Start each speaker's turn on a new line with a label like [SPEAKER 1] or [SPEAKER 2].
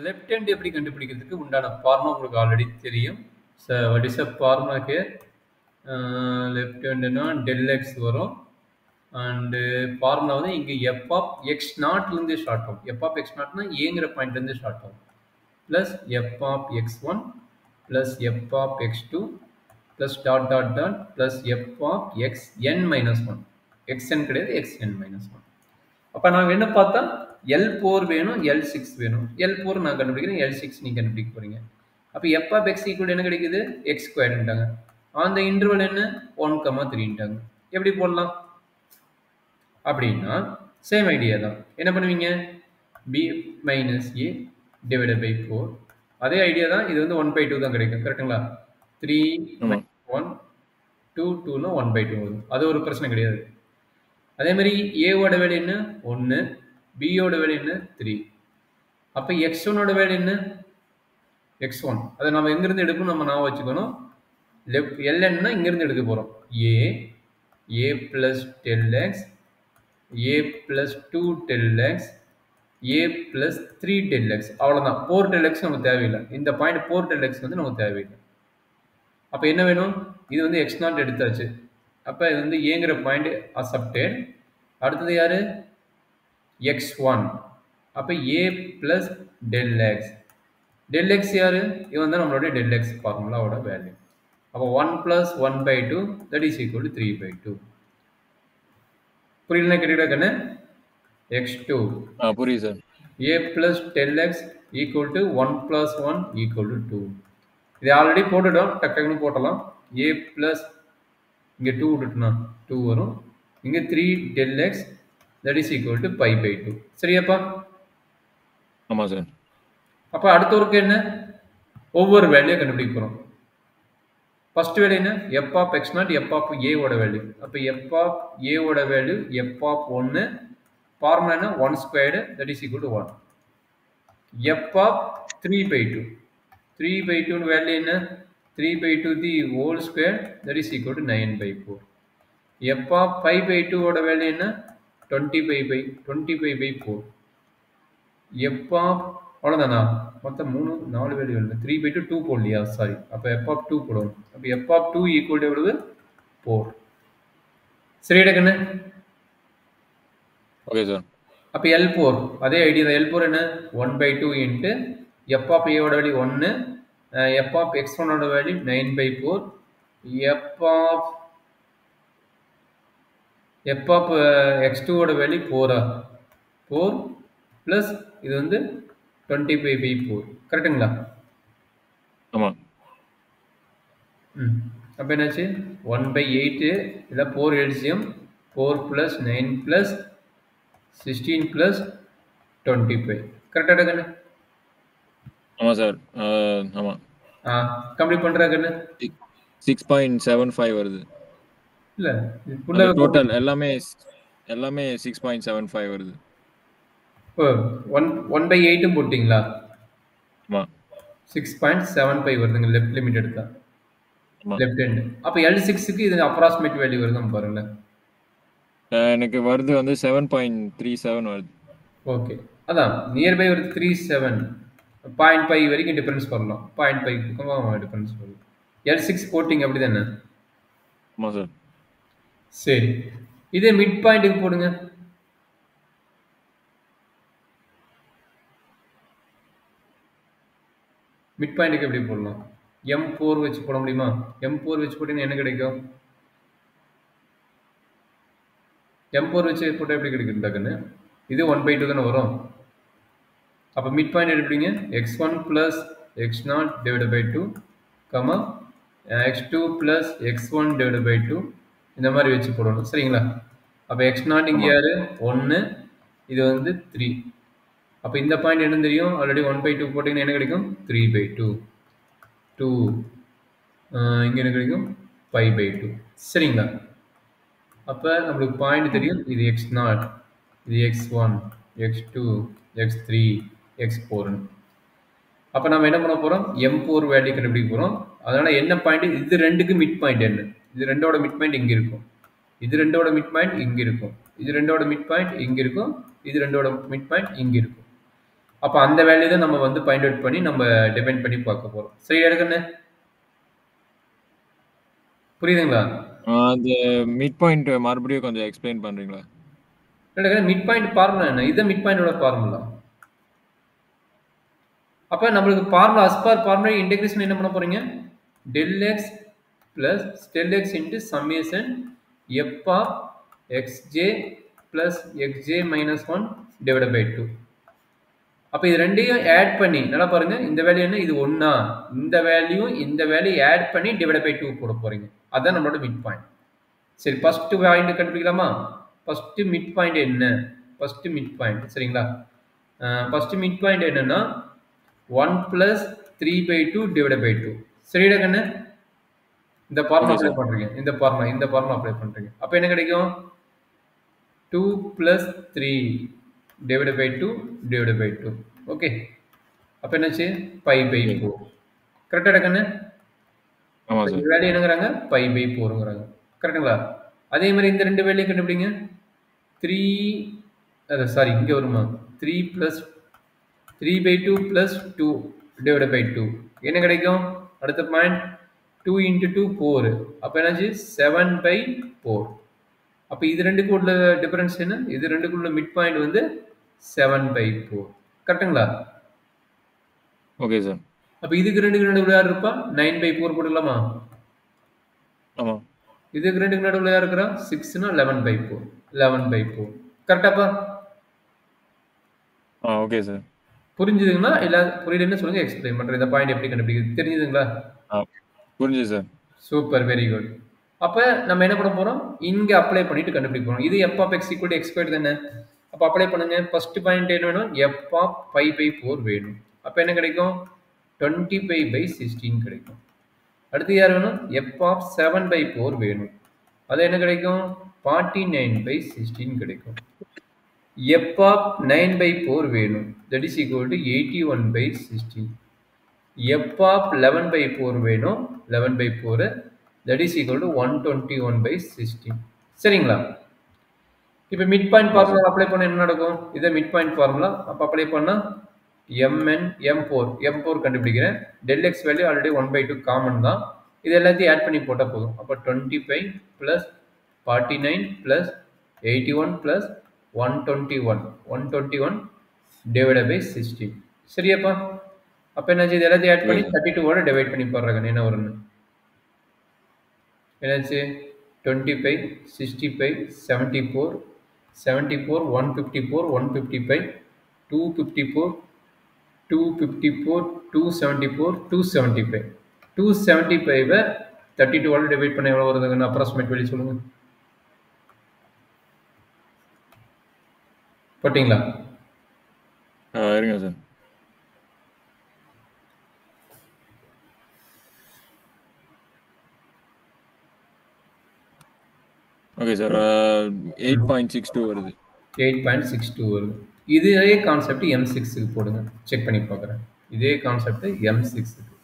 [SPEAKER 1] Left hand எப்படி கண்டுபிடிக்கிறதுக்கு உண்டான ஃபார்முலா உங்களுக்கு ஆல்ரெடி தெரியும். What is a formula here? Left ஹேண்டுனா டெல் எக்ஸ் வரும். அண்டு ஃபார்முலா வந்து இங்கே எஃப் ஆஃப் எக்ஸ் நாட்லேருந்து ஸ்டார்ட் ஆகும். எஃப் ஆஃப் எக்ஸ் நாட்னா ஏங்கிற பாயிண்ட்லேருந்து ஸ்டார்ட் ஆகும். Plus f of x one plus f of x two plus dot dot dot plus f of x n minus one. X n கிடையாது, x n minus one. அப்போ நான் என்ன பார்த்தா L4 வேணும், L6 வேணும். L4 நான் கண்டுபிடிக்கிறேன், L6 நீங்கள் கண்டுபிடிக்க போகிறீங்க. அப்போ எஃப் ஆஃப் எக்ஸ் ஈக்குவல் என்ன கிடைக்குது? எக்ஸ் ஸ்கொயர்ன்ட்டாங்க. அந்த இன்டர்வல் என்ன? 1,3ன்ட்டாங்க. எப்படி போடலாம் அப்படின்னா சேம் ஐடியா தான். என்ன பண்ணுவீங்க? b minus A divided by 4. அதே ஐடியா தான். இது வந்து 1/2 தான் கிடைக்கும். கரெக்டுங்களா? 3 1 2 2னா 1/2 வரும். அது ஒரு பிரச்சனை கிடையாது. அதே மாதிரி ஏவோட வேல்யூ என்ன? 1, பியோட வேல்யூ என்ன? 3. அப்போ x1ஓட வேல்யூ என்ன? x1. அதை நம்ம எங்கிருந்து எடுக்கணும் நம்ம ஞாபகம் வச்சுக்கணும். லெஃப்ட் lnனா இங்கிருந்து எடுக்க போகிறோம். a plus del x, a plus 2 del x, a plus 3 del x. அவ்வளோதான். 4 del x நமக்கு தேவையில்லை. இந்த பாயிண்ட் 4 del x வந்து நமக்கு தேவையில்லை. அப்போ என்ன வேணும்? இது வந்து x0 எடுத்தாச்சு. அப்போ இது வந்து ஏங்கிற பாயிண்ட் அக்செப்டட். அடுத்தது யாரு? x1. அப்போ a plus del x. del x யாரு? இவன் தான் நம்மளுடைய del x ஃபார்முலாவோட வேல்யூ. அப்போ 1 plus 1/2 that is equal to 3/2. புரியலன்னா கேட்டுக்கிட்டா கண்ணு? x2
[SPEAKER 2] புரியுது sir.
[SPEAKER 1] a plus del x equal to 1 plus 1 equal to 2. இது ஆல்ரெடி போட்டுட்டோம், டக்குன்னு போட்டலாம். a plus இங்கே 2 விட்டுட்டுனா 2 வரும். இங்கே 3 del x that is equal to pi/2. சரியாப்பா?
[SPEAKER 2] ஆமாம் சார்.
[SPEAKER 1] அப்போ அடுத்த ஒர்க்கு என்ன? ஒவ்வொரு வேல்யூ கண்டுபிடிக்க போகிறோம். ஃபர்ஸ்ட் வேல்யூ என்ன? F of X naught F of ஏவோட வேல்யூ. அப்போ எஃப் ஆஃப் ஏவோட வேல்யூ எஃப் ஆஃப் 1. ஃபார்முலா என்ன? 1 squared that is equal to 1. F ஆஃப் 3/2. 3/2 வேல்யூ என்ன? 3/2 the whole square that is equal to 9/4. F of 5/2 ஓட value என்ன? 25/4. F of அவ்வளோதானா? மொத்தம் 4 வேல்யூ இல்லை. 3/2 2 போடலையா? சாரி. அப்போ எஃப் ஆஃப் 2 போடுவோம். அப்போ எஃப் ஆஃப் 2 ஈக்குவல் டு எவ்வளவு? 4. சரியா கண்ணு?
[SPEAKER 2] Okay sir.
[SPEAKER 1] அப்போ L4 அதே ஐடியா தான். L4 என்ன? 1/2 இன்ட்டு எஃப் ஆஃப் ஏவோட வேல்யூ 1, எஃப் ஆஃப் x1ஓட வேல்யூ 9/4, எஃப் ஆஃப் x2ஓட வேல்யூ 4 ப்ளஸ் இது வந்து 25/4. கரெக்டுங்களா?
[SPEAKER 2] ஆமாம்.
[SPEAKER 1] அப்போ என்னாச்சு? 1/8 இல்லை 4 எல்சியம் 4 + 9 + 16 + 25. கரெக்டாக கண்ணு?
[SPEAKER 2] ஆமாம் சார். ஆமாம்.
[SPEAKER 1] கம்ப்ளீட் பண்ணுறா கண்ணு?
[SPEAKER 2] 6.75 வருது.
[SPEAKER 1] இல்லை
[SPEAKER 2] டோட்டல் எல்லாமே 6.75 வருது.
[SPEAKER 1] 1/8 போட்டிங்களா?
[SPEAKER 2] ஆமாம்.
[SPEAKER 1] 6.75 வருதுங்க லெஃப்ட் லிமிட் எடுத்தா. Left hand. அப்போ L6க்கு இது அப்ராக்சிமேட் வேல்யூ வருது பாருங்களேன்.
[SPEAKER 2] எனக்கு வருது வந்து 7.37 வருது.
[SPEAKER 1] ஓகே, அதான் நியர்பை வருது. 37 0.5 வரைக்கும் டிஃபரன்ஸ் வரலாம். 0.5 பக்கம் டிஃபரன்ஸ் வரும். L6 போட்டிங்க அப்படி தானே?
[SPEAKER 2] ஆமாம் சார்.
[SPEAKER 1] சரி, இதே மிட் பாயிண்ட்டுக்கு போடுங்க. மிட் பாயிண்ட்டுக்கு எப்படி போடலாம்? M4 வச்சு போட முடியுமா? M4 வச்சு போட்டீங்கன்னா என்ன கிடைக்கும்? M4 வச்சு போட்டால் எப்படி கிடைக்கும் டக்குன்னு? இது 1/2 தானே வரும். அப்போ மிட் பாயிண்ட் எடுப்பீங்க x1 + x0 / 2, x2 + x1 / 2 இந்த மாதிரி வச்சு போடணும். சரிங்களா? அப்போ x0 இங்கே யாரு? 1, இது வந்து 3. அப்போ இந்த பாயிண்ட் என்ன தெரியும்? ஆல்ரெடி 1/2 போட்டிங்கன்னா என்ன கிடைக்கும்? 3/2. 2 இங்கே என்ன கிடைக்கும்? 5/2. சரிங்களா? அப்போ நம்மளுக்கு பாயிண்ட் தெரியும். இது x0, இது x1, x2, x3, x4. அப்போ நம்ம என்ன பண்ண போகிறோம்? M4 வேல்யூ கண்டுபிடிக்க போகிறோம். அதனால் என்ன பாயிண்ட்? இது ரெண்டுக்கு மிட் பாயிண்ட் என்ன? இது ரெண்டோட மிட் பாயிண்ட் இங்கே இருக்கும். இது ரெண்டோட மிட் பாயிண்ட் இங்கே இருக்கும். இது ரெண்டோட மிட் பாயிண்ட் இங்கே இருக்கும். இது ரெண்டோட மிட் பாயிண்ட் இங்கே இருக்கும். அப்போ அந்த வேல்யூ தான் நம்ம வந்து பாயிண்ட் அவுட் பண்ணி நம்ம டிபெண்ட் பண்ணி பார்க்க போகிறோம். சரி எடுக்கண்ணே, புரியுதுங்களா?
[SPEAKER 2] அந்த மிட் பாயிண்ட் மறுபடியும் கொஞ்சம் எக்ஸ்பிளைன் பண்றீங்களா?
[SPEAKER 1] இல்லை, மிட் பாயிண்ட் ஃபார்முலா என்ன? இதுதான் மிட் பாயிண்டோட ஃபார்முலா. அப்போ நம்மளுக்கு ஃபார்முலா அஸ்பார் ஃபார்முலா இன்டெகிரேஷன் என்ன பண்ண போறீங்க? Del X plus del X into summation F of X J plus X J minus 1 divide by 2. அப்போ இது ரெண்டையும் ஆட் பண்ணி நல்லா பாருங்க, இந்த வேல்யூ என்ன, இது ஒன்னா, இந்த வேல்யூ ஆட் பண்ணி டிவைட் பை 2 போட போறீங்க. அதான் நம்மளோட மிட் பாயிண்ட். சரி, ஃபர்ஸ்ட் பாயிண்ட் கண்டுபிடிக்கலாமா? ஃபர்ஸ்ட் மிட் பாயிண்ட் என்ன? ஃபர்ஸ்ட் மிட் பாயிண்ட் சரிங்களா? ஃபர்ஸ்ட் மிட் பாயிண்ட் என்னன்னா 1 plus 3 by 2 divided by 2. சரிடா கண்ணு, இந்த ஃபார்முலா அப்ளை பண்றீங்க, இந்த ஃபார்முலா அப்ளை பண்றீங்க. அப்ப என்ன கிடைக்கும்? 2 plus 3 divided by 2 divided by 2. Okay, அப்ப என்னாச்சு? pi by 4. கரெக்டா கண்ணு?
[SPEAKER 2] ஆமா சார்.
[SPEAKER 1] இந்த வேல்யூ என்னங்கறாங்க? pi by 4ங்கறாங்க. கரெக்ட்டுங்களா? அதே மாதிரி இந்த ரெண்டு வேல்யூ கண்டுபிடிங்க. 3 சாரி இங்க வருமா? 3 plus 3 by 2 plus 2 divided by 2 என்ன கிடைக்கும்? அடுத்த பாயிண்ட் 2 into 2 4. அப்ப என்னாச்சு? 7 by 4. அப்ப இது ரெண்டுக்கு உள்ள டிஃபரன்ஸ் என்ன? இது ரெண்டுக்கு உள்ள மிட் பாயிண்ட் வந்து 7 by 4. கரெக்ட்டுங்களா?
[SPEAKER 2] Okay sir.
[SPEAKER 1] அப்ப இதுக்கு ரெண்டுக்கு நடுவுல யார் இருப்பா? 9 by 4 போட்டுக்கலாமா?
[SPEAKER 2] ஆமா.
[SPEAKER 1] இதுக்கு ரெண்டுக்கு நடுவுல யார் இருக்கறா? 6 னா 11 by 4. 11 by 4. கரெக்டாப்பா?
[SPEAKER 2] Okay sir.
[SPEAKER 1] புரிஞ்சுதுங்களா? இல்ல புரியலன்னு சொல்லுங்க, எக்ஸ்பிளைன் பண்றேன். இந்த பாயிண்ட் எப்படி கண்டுபிடிக்கிறது தெரிஞ்சுதுங்களா?
[SPEAKER 2] புரிஞ்சுது சார்.
[SPEAKER 1] Super, very good. அப்ப நம்ம என்ன பண்ண போறோம்? இங்க அப்ளை பண்ணிட்டு கண்டுபிடிக்க போறோம். இது f of x equal to x squared தானே? அப்ப அப்ளை பண்ணுங்க. ஃபர்ஸ்ட் பாயிண்ட் என்ன வேணும்? f of pi by 4 வேணும். அப்ப என்ன கிடைக்கும்? 25 by 16 கிடைக்கும். அடுத்து யார் வேணும்? f of 7 by 4 வேணும். அது என்ன கிடைக்கும்? 49 by 16 கிடைக்கும். f of 9 by 4 வேணும். That is equal to 81 by 16. f of 11 by 4 வேணும். 11 by 4 that is equal to 121 by 16. சரிங்களா? இப்போ மிட் பாயிண்ட் ஃபார்முலா அப்ளை பண்ண என்ன நடக்கும்? இதை மிட் பாயிண்ட் ஃபார்முலா அப்போ அப்ளை பண்ணா m4 கண்டுபிடிக்கிறேன். Del X value already 1/2 common தான். இது எல்லாத்தையும் ஆட் பண்ணி போட்டால் போதும். அப்போ 25 plus 49 plus 81 plus 121 divided by 16. சரியாப்பா? அப்போ என்னாச்சு? இது எல்லாத்தையும் ஆட் பண்ணி 32 டிவைட் பண்ணி போடுறாங்க. என்ன வரும்னு என்னாச்சு? 25 65 74 74 154 155 254 254 274 275 275 32 டிவைட் பண்ண எவ்வளவு வருதுன்னு அப்ராக்சிமேட் வேல்யூ சொல்லுங்க. போட்டீங்களா?
[SPEAKER 2] இருங்க சார். Okay sir. 8.62 வருது.
[SPEAKER 1] 8.62 வருது. இதே கான்செப்ட் M6க்கு போடுங்க, செக் பண்ணி பார்க்குறேன். இதே கான்செப்ட் M6க்கு